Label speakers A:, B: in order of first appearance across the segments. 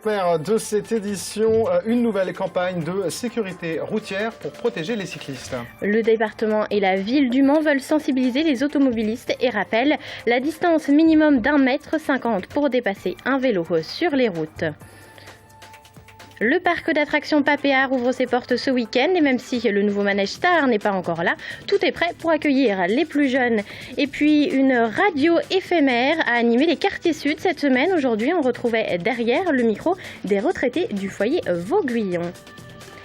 A: sommaire de cette édition, une nouvelle campagne de sécurité routière pour protéger les cyclistes. Le département et la ville du Mans veulent sensibiliser les automobilistes et rappellent la distance minimum d'1,50 m pour dépasser un vélo sur les routes. Le parc d'attractions Papéard ouvre ses portes ce week-end et même si le nouveau manège Star n'est pas encore là, tout est prêt pour accueillir les plus jeunes. Et puis une radio éphémère a animé les quartiers sud cette semaine. Aujourd'hui, on retrouvait derrière le micro des retraités du foyer Vauguyon.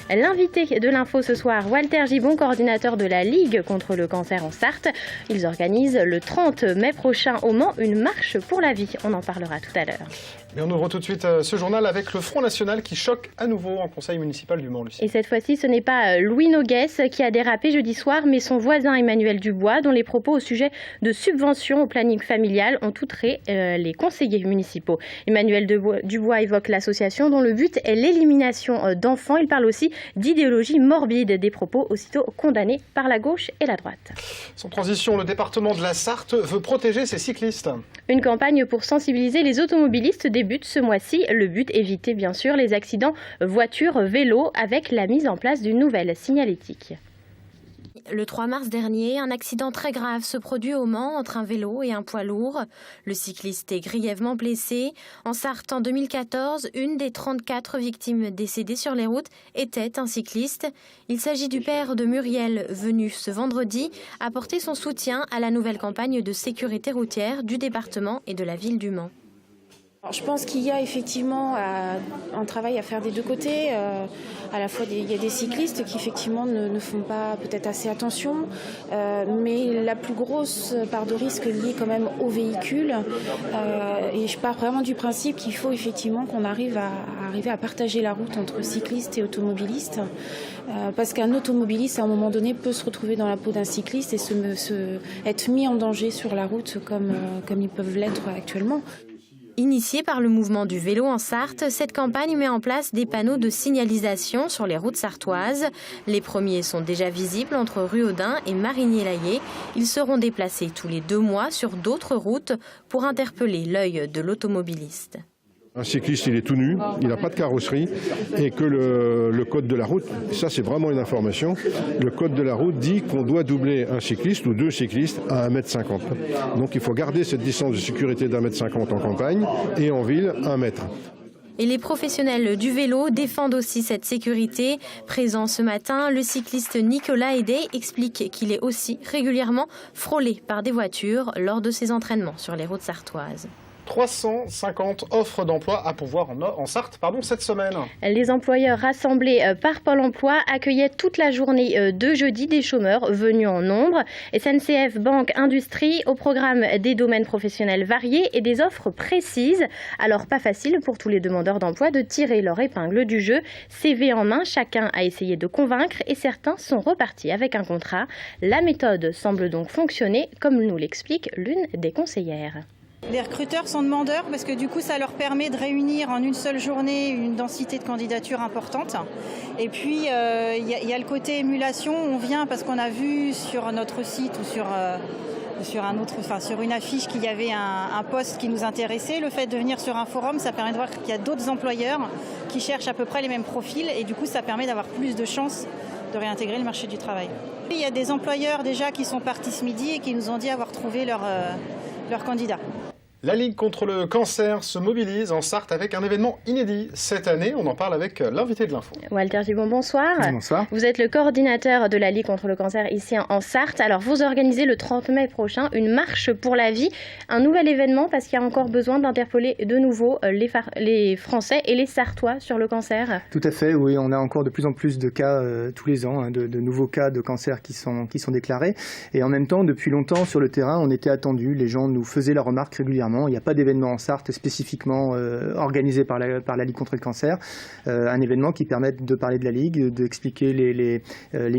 A: L'invité de l'info ce soir, Walter Gibbon, coordinateur de la Ligue contre le cancer en Sarthe. Ils organisent le 30 mai prochain au Mans une marche pour la vie. On en parlera tout à l'heure. Et on ouvre tout de suite ce journal avec le Front National qui choque à nouveau en conseil municipal du Mans, Lucie. Et cette fois-ci, ce n'est pas Louis Noguès qui a dérapé jeudi soir, mais son voisin Emmanuel Dubois, dont les propos au sujet de subventions au planning familial ont outré les conseillers municipaux. Emmanuel Dubois évoque l'association dont le but est l'élimination d'enfants. Il parle aussi d'idéologie morbide, des propos aussitôt condamnés par la gauche et la droite. Sans transition, le département de la Sarthe veut protéger ses cyclistes. Une campagne pour sensibiliser les automobilistes débute ce mois-ci. Le but, éviter bien sûr les accidents voiture-vélo avec la mise en place d'une nouvelle signalétique.
B: Le 3 mars dernier, un accident très grave se produit au Mans entre un vélo et un poids lourd. Le cycliste est grièvement blessé. En Sarthe, en 2014, une des 34 victimes décédées sur les routes était un cycliste. Il s'agit du père de Muriel, venu ce vendredi apporter son soutien à la nouvelle campagne de sécurité routière du département et de la ville du Mans.
C: Alors, je pense qu'il y a effectivement un travail à faire des deux côtés. À la fois, il y a des cyclistes qui effectivement ne font pas peut-être assez attention, mais la plus grosse part de risque est liée quand même aux véhicules. Et je pars vraiment du principe qu'il faut effectivement qu'on arrive à partager la route entre cyclistes et automobilistes. Parce qu'un automobiliste, à un moment donné, peut se retrouver dans la peau d'un cycliste et être mis en danger sur la route comme ils peuvent l'être actuellement.
B: Initiée par le mouvement du vélo en Sarthe, cette campagne met en place des panneaux de signalisation sur les routes sartoises. Les premiers sont déjà visibles entre Ruaudin et Marigny-l'Aillé. Ils seront déplacés tous les 2 mois sur d'autres routes pour interpeller l'œil de l'automobiliste.
D: Un cycliste, il est tout nu, il n'a pas de carrosserie et que le code de la route, ça c'est vraiment une information, le code de la route dit qu'on doit doubler un cycliste ou 2 cyclistes à 1,50 m. Donc il faut garder cette distance de sécurité d'1,50 m en campagne et en ville 1 mètre.
B: Et les professionnels du vélo défendent aussi cette sécurité. Présent ce matin, le cycliste Nicolas Hédé explique qu'il est aussi régulièrement frôlé par des voitures lors de ses entraînements sur les routes sartoises.
A: 350 offres d'emploi à pourvoir en Sarthe cette semaine.
B: Les employeurs rassemblés par Pôle emploi accueillaient toute la journée de jeudi des chômeurs venus en nombre. SNCF Banque Industrie au programme des domaines professionnels variés et des offres précises. Alors pas facile pour tous les demandeurs d'emploi de tirer leur épingle du jeu. CV en main, chacun a essayé de convaincre et certains sont repartis avec un contrat. La méthode semble donc fonctionner comme nous l'explique l'une des conseillères.
E: Les recruteurs sont demandeurs parce que du coup ça leur permet de réunir en une seule journée une densité de candidatures importante. Et puis il y a le côté émulation, on vient parce qu'on a vu sur notre site ou sur une affiche qu'il y avait un poste qui nous intéressait. Le fait de venir sur un forum, ça permet de voir qu'il y a d'autres employeurs qui cherchent à peu près les mêmes profils et du coup ça permet d'avoir plus de chances de réintégrer le marché du travail. Il y a des employeurs déjà qui sont partis ce midi et qui nous ont dit avoir trouvé leur candidat.
A: La Ligue contre le cancer se mobilise en Sarthe avec un événement inédit cette année. On en parle avec l'invité de l'info.
B: Walter Gibbon, bonsoir.
F: Bonsoir.
B: Vous êtes le coordinateur de la Ligue contre le cancer ici en Sarthe. Alors vous organisez le 30 mai prochain une marche pour la vie, un nouvel événement parce qu'il y a encore besoin d'interpeller de nouveau les Français et les Sartois sur le cancer.
F: Tout à fait, oui, on a encore de plus en plus de cas tous les ans, de nouveaux cas de cancer qui sont déclarés. Et en même temps, depuis longtemps sur le terrain, on était attendus, les gens nous faisaient la remarque régulièrement. Il n'y a pas d'événement en Sarthe spécifiquement organisé par la Ligue contre le cancer. Un événement qui permette de parler de la Ligue, d'expliquer les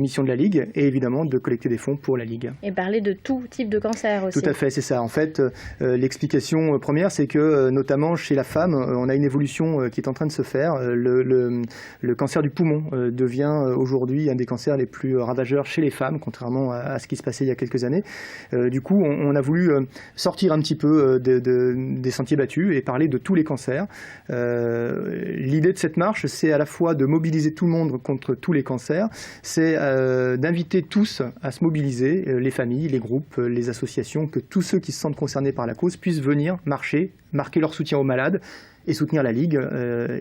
F: missions de la Ligue et évidemment de collecter des fonds pour la Ligue.
B: Et parler de tout type de cancer aussi.
F: Tout à fait, c'est ça. En fait, l'explication première, c'est que notamment chez la femme, on a une évolution qui est en train de se faire. Le cancer du poumon devient aujourd'hui un des cancers les plus ravageurs chez les femmes, contrairement à ce qui se passait il y a quelques années. Du coup, on a voulu sortir un petit peu des sentiers battus et parler de tous les cancers. L'idée de cette marche, c'est à la fois de mobiliser tout le monde contre tous les cancers, c'est d'inviter tous à se mobiliser, les familles, les groupes, les associations, que tous ceux qui se sentent concernés par la cause puissent venir marcher, marquer leur soutien aux malades et soutenir la Ligue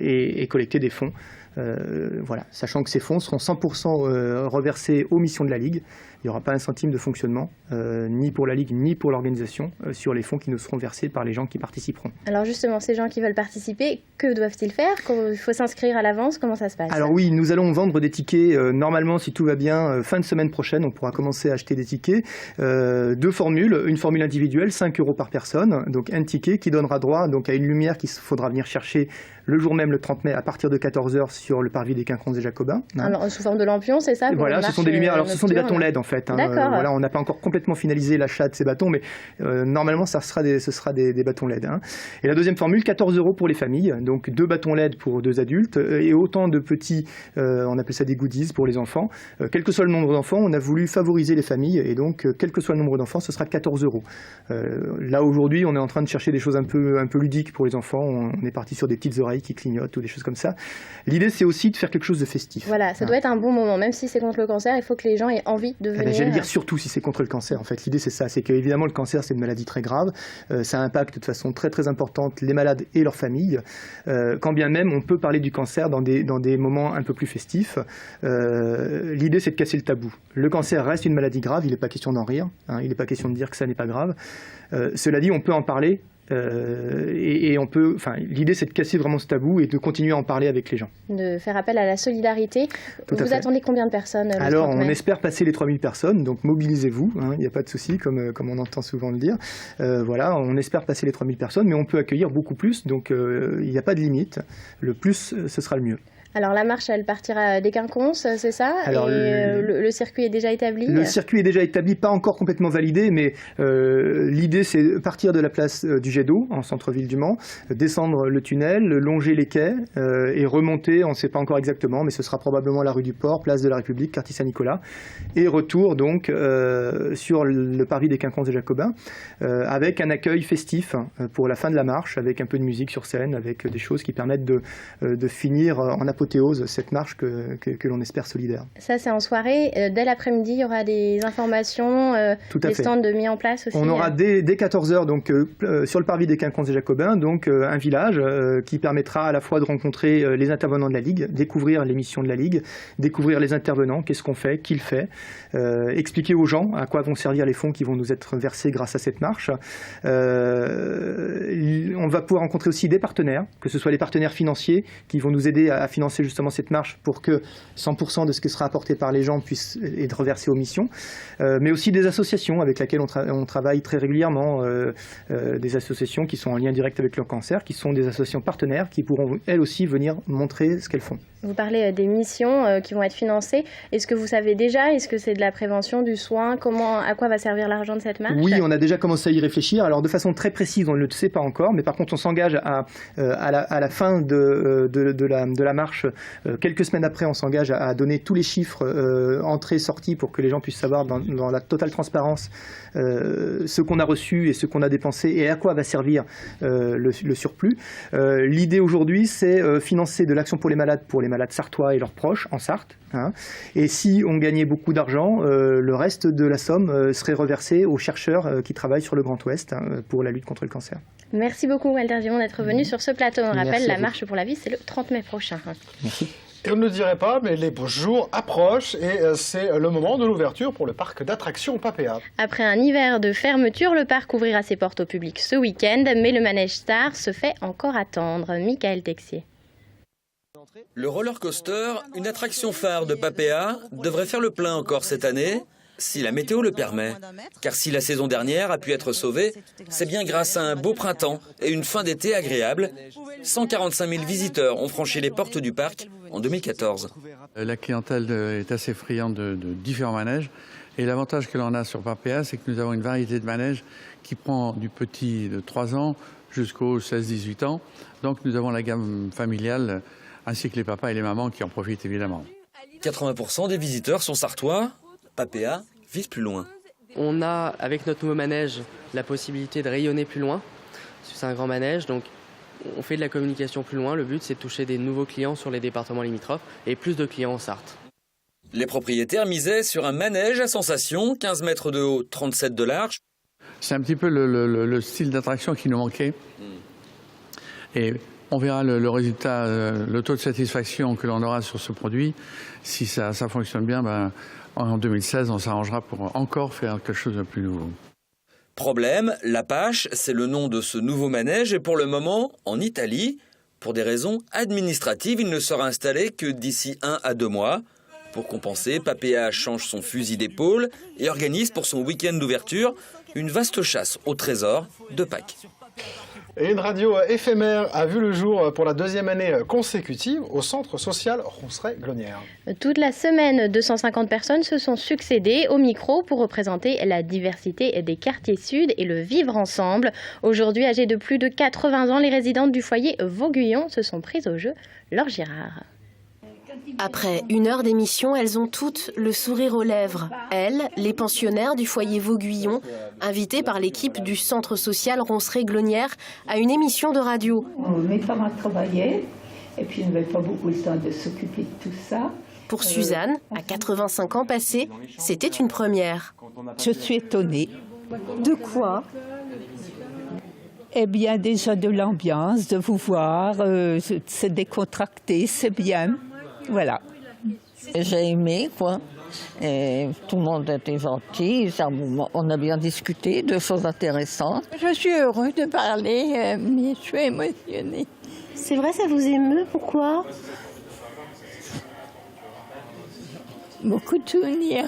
F: et collecter des fonds. Voilà, sachant que ces fonds seront 100% reversés aux missions de la Ligue. Il n'y aura pas un centime de fonctionnement, ni pour la Ligue, ni pour l'organisation, sur les fonds qui nous seront versés par les gens qui participeront.
B: Alors justement, ces gens qui veulent participer, que doivent-ils faire? Il faut s'inscrire à l'avance, comment ça se passe?
F: Alors oui, nous allons vendre des tickets, normalement, si tout va bien, fin de semaine prochaine, on pourra commencer à acheter des tickets. 2 formules, une formule individuelle, 5 € par personne, donc un ticket qui donnera droit donc, à une lumière qu'il faudra venir chercher le jour même, le 30 mai, à partir de 14 h sur le parvis des Quinconces et Jacobins.
B: Alors, sous forme de lampion, c'est ça?
F: Voilà, ce sont des lumières. Alors, ce sont des bâtons LED, en fait.
B: D'accord.
F: Voilà, on n'a pas encore complètement finalisé l'achat de ces bâtons, mais normalement, ce sera des bâtons LED. Et la deuxième formule, 14 € pour les familles. Donc, 2 bâtons LED pour 2 adultes et autant de petits, on appelle ça des goodies pour les enfants. Quel que soit le nombre d'enfants, on a voulu favoriser les familles et donc, quel que soit le nombre d'enfants, ce sera 14 €. Là, aujourd'hui, on est en train de chercher des choses un peu ludiques pour les enfants. On est parti sur des petites oreilles qui clignotent ou des choses comme ça. L'idée, c'est aussi de faire quelque chose de festif.
B: Voilà, ça doit être un bon moment. Même si c'est contre le cancer, il faut que les gens aient envie de venir.
F: J'allais dire surtout si c'est contre le cancer. En fait, l'idée, c'est ça. C'est qu'évidemment, le cancer, c'est une maladie très grave. Ça impacte de façon très, très importante les malades et leurs familles. Quand bien même, on peut parler du cancer dans des moments un peu plus festifs. L'idée, c'est de casser le tabou. Le cancer reste une maladie grave. Il n'est pas question d'en rire. Il n'est pas question de dire que ça n'est pas grave. Cela dit, on peut en parler. Et on peut, l'idée c'est de casser vraiment ce tabou et de continuer à en parler avec les gens.
B: De faire appel à la solidarité. Vous attendez combien de personnes?
F: Alors on espère passer les 3000 personnes, donc mobilisez-vous, il n'y a pas de souci comme on entend souvent le dire. Voilà, on espère passer les 3000 personnes, mais on peut accueillir beaucoup plus, donc il n'y a pas de limite. Le plus, ce sera le mieux.
B: Alors la marche, elle partira des Quinconces, c'est ça?
F: Alors,
B: et le circuit est déjà établi?
F: Le circuit est déjà établi, pas encore complètement validé, mais l'idée c'est partir de la place du jet d'eau, en centre-ville du Mans, descendre le tunnel, longer les quais et remonter, on ne sait pas encore exactement, mais ce sera probablement la rue du Port, place de la République, quartier Saint-Nicolas, et retour donc sur le parvis des Quinconces et Jacobins, avec un accueil festif pour la fin de la marche, avec un peu de musique sur scène, avec des choses qui permettent de finir en apothéose cette marche que l'on espère solidaire.
B: Ça, c'est en soirée. Dès l'après-midi, il y aura des informations, des stands mis en place aussi.
F: On aura dès 14 h donc, sur le parvis des Quinconces et Jacobins, donc, un village qui permettra à la fois de rencontrer les intervenants de la Ligue, découvrir les missions de la Ligue, découvrir les intervenants, qu'est-ce qu'on fait, qui le fait, expliquer aux gens à quoi vont servir les fonds qui vont nous être versés grâce à cette marche. On va pouvoir rencontrer aussi des partenaires, que ce soit les partenaires financiers qui vont nous aider à financer justement cette marche pour que 100% de ce qui sera apporté par les gens puisse être reversé aux missions, mais aussi des associations avec lesquelles on travaille très régulièrement, des associations qui sont en lien direct avec le cancer, qui sont des associations partenaires qui pourront elles aussi venir montrer ce qu'elles font.
B: Vous parlez des missions qui vont être financées. Est-ce que vous savez déjà? Est-ce que c'est de la prévention, du soin? À quoi va servir l'argent de cette marche?
F: Oui, on a déjà commencé à y réfléchir. Alors de façon très précise, on ne le sait pas encore, mais par contre on s'engage à la fin de la marche, quelques semaines après, on s'engage à donner tous les chiffres entrées, sorties, pour que les gens puissent savoir dans la totale transparence ce qu'on a reçu et ce qu'on a dépensé et à quoi va servir le surplus. L'idée aujourd'hui, c'est financer de l'action pour les malades sartois et leurs proches en Sarthe. Et si on gagnait beaucoup d'argent, le reste de la somme serait reversé aux chercheurs qui travaillent sur le Grand Ouest pour la lutte contre le cancer.
B: Merci beaucoup Walter Gimond d'être venu sur ce plateau. On rappelle, la marche pour la vie, c'est le 30 mai prochain.
F: Merci.
A: Et on ne le dirait pas, mais les beaux jours approchent et c'est le moment de l'ouverture pour le parc d'attractions Papéa.
B: Après un hiver de fermeture, le parc ouvrira ses portes au public ce week-end, mais le manège Star se fait encore attendre. Michael Texier.
G: Le roller coaster, une attraction phare de Papéa, devrait faire le plein encore cette année, si la météo le permet. Car si la saison dernière a pu être sauvée, c'est bien grâce à un beau printemps et une fin d'été agréable. 145 000 visiteurs ont franchi les portes du parc en 2014.
H: La clientèle est assez friande de différents manèges. Et l'avantage que l'on a sur Papéa, c'est que nous avons une variété de manèges qui prend du petit de 3 ans jusqu'aux 16-18 ans. Donc nous avons la gamme familiale, ainsi que les papas et les mamans qui en profitent évidemment.
G: 80% des visiteurs sont sartois. Papéa vise plus loin.
I: On a, avec notre nouveau manège, la possibilité de rayonner plus loin. C'est un grand manège, donc on fait de la communication plus loin. Le but, c'est de toucher des nouveaux clients sur les départements limitrophes et plus de clients en Sarthe.
G: Les propriétaires misaient sur un manège à sensations, 15 mètres de haut, 37 de large.
H: C'est un petit peu le style d'attraction qui nous manquait. Et on verra le résultat, le taux de satisfaction que l'on aura sur ce produit. Si ça fonctionne bien, en 2016, on s'arrangera pour encore faire quelque chose de plus nouveau.
G: Problème, l'Apache, c'est le nom de ce nouveau manège et pour le moment, en Italie, pour des raisons administratives, il ne sera installé que d'ici 1 à 2 mois. Pour compenser, Papéa change son fusil d'épaule et organise pour son week-end d'ouverture une vaste chasse au trésor de Pâques.
A: Et une radio éphémère a vu le jour pour la 2e année consécutive au centre social Ronceret-Glonnière.
B: Toute la semaine, 250 personnes se sont succédées au micro pour représenter la diversité des quartiers sud et le vivre ensemble. Aujourd'hui, âgées de plus de 80 ans, les résidentes du foyer Vauguyon se sont prises au jeu. Laure Girard.
J: Après 1 heure d'émission, elles ont toutes le sourire aux lèvres. Elles, les pensionnaires du foyer Vauguyon, invitées par l'équipe du centre social Ronceret-Glonnière à une émission de radio.
K: Mes parents travaillaient et puis ils n'avaient pas beaucoup le temps de s'occuper de tout ça.
J: Pour Suzanne, à 85 ans passés, c'était une première.
K: Je suis étonnée.
J: De quoi ?
K: Eh bien, déjà de l'ambiance, de vous voir, se décontracter, c'est bien. Voilà.
L: J'ai aimé, quoi. Et tout le monde était gentil. On a bien discuté de choses intéressantes.
M: Je suis heureuse de parler, mais je suis émotionnée.
J: C'est vrai, ça vous émeut? Pourquoi?
M: Beaucoup de souvenirs.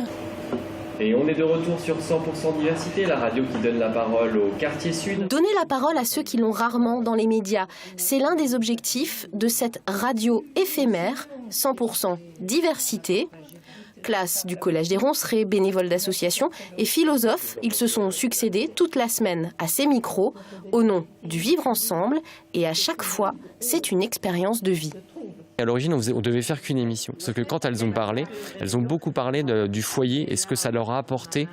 N: Et on est de retour sur 100% diversité, la radio qui donne la parole au quartier sud.
J: Donner la parole à ceux qui l'ont rarement dans les médias, c'est l'un des objectifs de cette radio éphémère, 100% diversité. Classe du Collège des Roncerets, bénévoles d'associations et philosophes, ils se sont succédés toute la semaine à ces micros, au nom du vivre ensemble, et à chaque fois, c'est une expérience de vie.
N: À l'origine, on devait faire qu'une émission. Sauf que quand elles ont beaucoup parlé du foyer et ce que ça leur a apporté.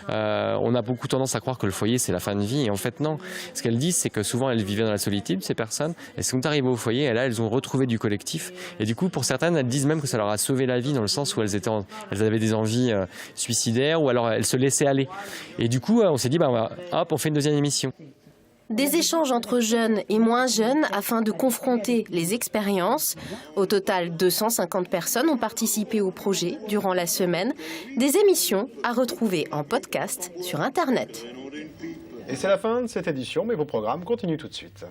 N: On a beaucoup tendance à croire que le foyer, c'est la fin de vie. Et en fait, non. Ce qu'elles disent, c'est que souvent, elles vivaient dans la solitude, ces personnes. Elles sont arrivées au foyer et là, elles ont retrouvé du collectif. Et du coup, pour certaines, elles disent même que ça leur a sauvé la vie dans le sens où elles avaient des envies suicidaires ou alors elles se laissaient aller. Et du coup, on s'est dit, on fait une 2e émission.
J: Des échanges entre jeunes et moins jeunes afin de confronter les expériences. Au total, 250 personnes ont participé au projet durant la semaine. Des émissions à retrouver en podcast sur Internet.
A: Et c'est la fin de cette édition, mais vos programmes continuent tout de suite.